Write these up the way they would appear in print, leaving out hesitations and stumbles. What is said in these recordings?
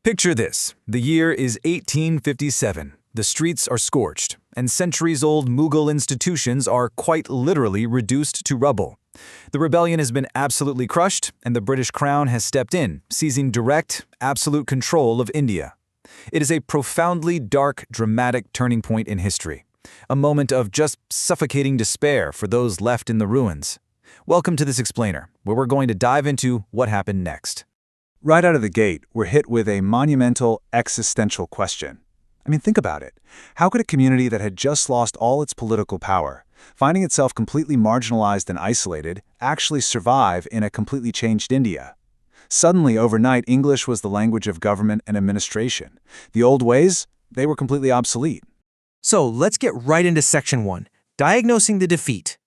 Picture this. The year is 1857. The streets are scorched, and centuries-old Mughal institutions are quite literally reduced to rubble. The rebellion has been absolutely crushed, and the British Crown has stepped in, seizing direct, absolute control of India. It is a profoundly dark, dramatic turning point in history. A moment of just suffocating despair for those left in the ruins. Welcome to this explainer, where we're going to dive into what happened next. Right out of the gate, we're hit with a monumental existential question. I mean, think about it. How could a community that had just lost all its political power, finding itself completely marginalized and isolated, actually survive in a completely changed India? Suddenly, overnight, English was the language of government and administration. The old ways, they were completely obsolete. So let's get right into Section 1, Diagnosing the Defeat.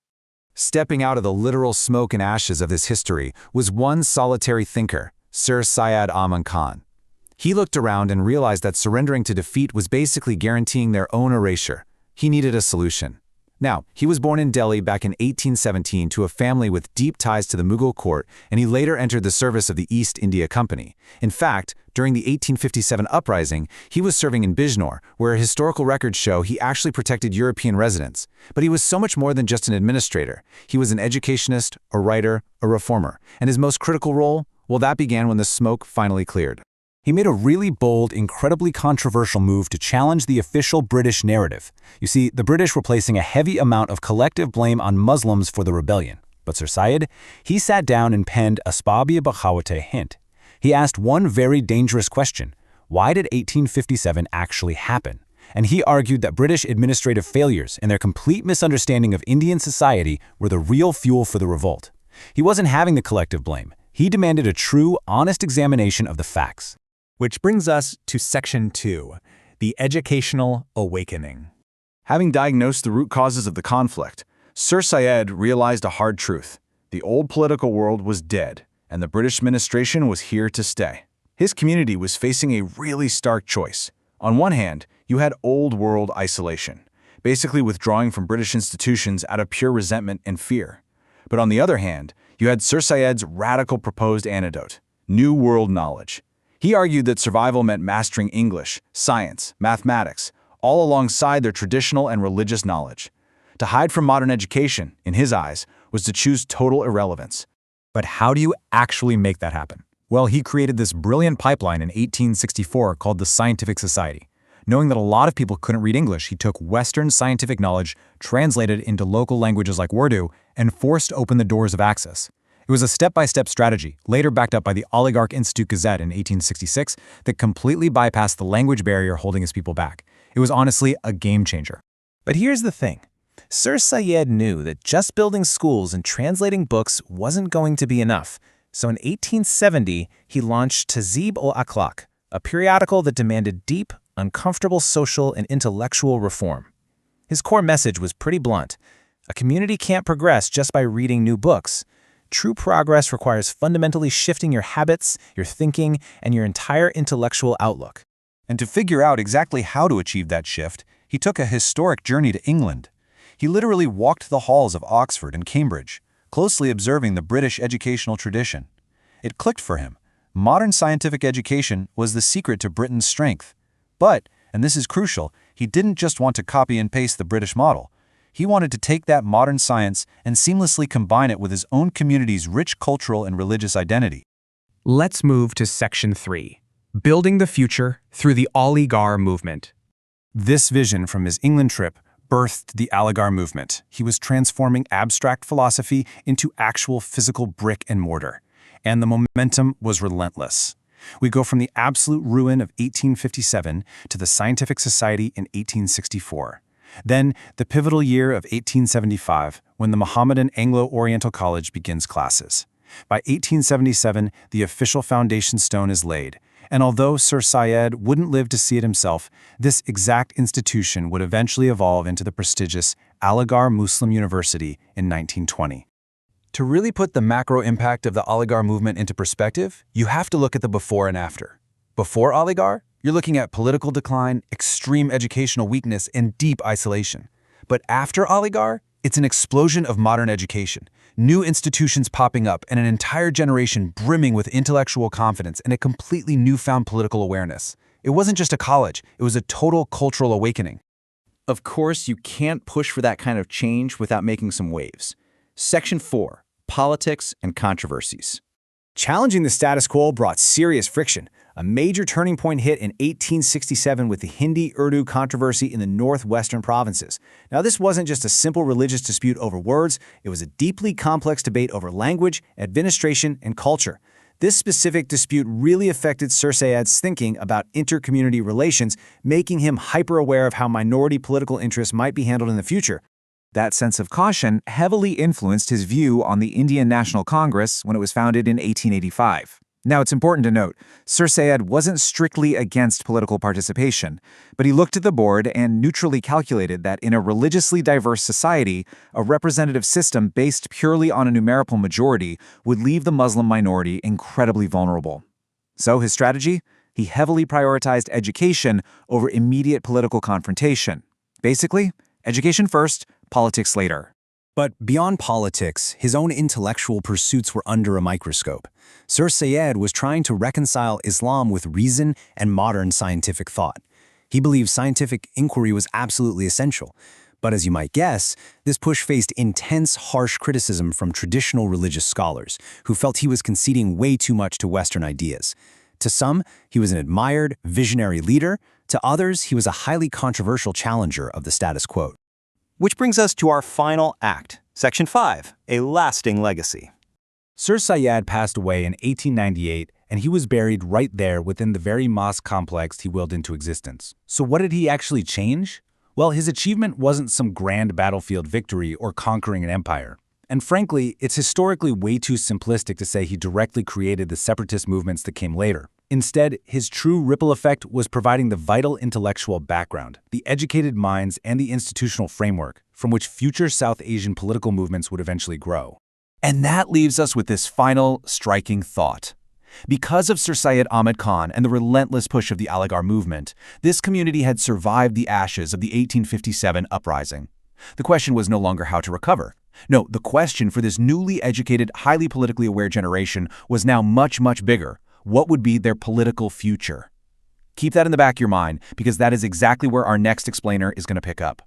Stepping out of the literal smoke and ashes of this history was one solitary thinker, Sir Syed Aman Khan. He looked around and realized that surrendering to defeat was basically guaranteeing their own erasure. He needed a solution. Now, he was born in Delhi back in 1817 to a family with deep ties to the Mughal court, and he later entered the service of the East India Company. In fact, during the 1857 uprising, he was serving in Bijnor, where historical records show he actually protected European residents. But he was so much more than just an administrator. He was an educationist, a writer, a reformer. And his most critical role? Well, that began when the smoke finally cleared. He made a really bold, incredibly controversial move to challenge the official British narrative. You see, the British were placing a heavy amount of collective blame on Muslims for the rebellion. But Sir Syed, he sat down and penned Asbab-i Hind. He asked one very dangerous question. Why did 1857 actually happen? And he argued that British administrative failures and their complete misunderstanding of Indian society were the real fuel for the revolt. He wasn't having the collective blame. He demanded a true, honest examination of the facts. Which brings us to Section 2, the Educational Awakening. Having diagnosed the root causes of the conflict, Sir Syed realized a hard truth. The old political world was dead, and the British administration was here to stay. His community was facing a really stark choice. On one hand, you had old world isolation, basically withdrawing from British institutions out of pure resentment and fear. But on the other hand, you had Sir Syed's radical proposed antidote, New World knowledge. He argued that survival meant mastering English, science, mathematics, all alongside their traditional and religious knowledge. To hide from modern education, in his eyes, was to choose total irrelevance. But how do you actually make that happen? Well, he created this brilliant pipeline in 1864 called the Scientific Society. Knowing that a lot of people couldn't read English, he took Western scientific knowledge, translated it into local languages like Urdu, and forced open the doors of access. It was a step-by-step strategy, later backed up by the Aligarh Institute Gazette in 1866, that completely bypassed the language barrier holding his people back. It was honestly a game changer. But here's the thing. Sir Syed knew that just building schools and translating books wasn't going to be enough. So in 1870, he launched Tahzeeb-ul-Akhlaq, a periodical that demanded deep, uncomfortable social and intellectual reform. His core message was pretty blunt. A community can't progress just by reading new books. True progress requires fundamentally shifting your habits, your thinking, and your entire intellectual outlook. And to figure out exactly how to achieve that shift, he took a historic journey to England. He literally walked the halls of Oxford and Cambridge, closely observing the British educational tradition. It clicked for him. Modern scientific education was the secret to Britain's strength. But, and this is crucial, he didn't just want to copy and paste the British model. He wanted to take that modern science and seamlessly combine it with his own community's rich cultural and religious identity. Let's move to Section 3, Building the Future Through the Aligarh Movement. This vision from his England trip birthed the Aligarh movement. He was transforming abstract philosophy into actual physical brick and mortar. And the momentum was relentless. We go from the absolute ruin of 1857 to the Scientific Society in 1864. Then, the pivotal year of 1875, when the Mohammedan Anglo-Oriental College begins classes. By 1877, the official foundation stone is laid, and although Sir Syed wouldn't live to see it himself, this exact institution would eventually evolve into the prestigious Aligarh Muslim University in 1920. To really put the macro impact of the Aligarh movement into perspective, you have to look at the before and after. Before Aligarh, you're looking at political decline, extreme educational weakness, and deep isolation. But after Aligarh, it's an explosion of modern education. New institutions popping up and an entire generation brimming with intellectual confidence and a completely newfound political awareness. It wasn't just a college, it was a total cultural awakening. Of course, you can't push for that kind of change without making some waves. Section 4. Politics and Controversies. Challenging the status quo brought serious friction. A major turning point hit in 1867 with the Hindi-Urdu controversy in the northwestern provinces. Now, this wasn't just a simple religious dispute over words, it was a deeply complex debate over language, administration, and culture. This specific dispute really affected Sir Syed's thinking about inter-community relations, making him hyper-aware of how minority political interests might be handled in the future. That sense of caution heavily influenced his view on the Indian National Congress when it was founded in 1885. Now, it's important to note, Sir Syed wasn't strictly against political participation, but he looked at the board and neutrally calculated that in a religiously diverse society, a representative system based purely on a numerical majority would leave the Muslim minority incredibly vulnerable. So his strategy? He heavily prioritized education over immediate political confrontation. Basically, education first, politics later. But beyond politics, his own intellectual pursuits were under a microscope. Sir Syed was trying to reconcile Islam with reason and modern scientific thought. He believed scientific inquiry was absolutely essential. But as you might guess, this push faced intense, harsh criticism from traditional religious scholars, who felt he was conceding way too much to Western ideas. To some, he was an admired, visionary leader. To others, he was a highly controversial challenger of the status quo. Which brings us to our final act, Section 5, a lasting legacy. Sir Syed passed away in 1898, and he was buried right there within the very mosque complex he willed into existence. So what did he actually change? Well, his achievement wasn't some grand battlefield victory or conquering an empire. And frankly, it's historically way too simplistic to say he directly created the separatist movements that came later. Instead, his true ripple effect was providing the vital intellectual background, the educated minds, and the institutional framework from which future South Asian political movements would eventually grow. And that leaves us with this final, striking thought. Because of Sir Syed Ahmad Khan and the relentless push of the Aligarh movement, this community had survived the ashes of the 1857 uprising. The question was no longer how to recover. No, the question for this newly educated, highly politically aware generation was now much, much bigger. What would be their political future? Keep that in the back of your mind, because that is exactly where our next explainer is going to pick up.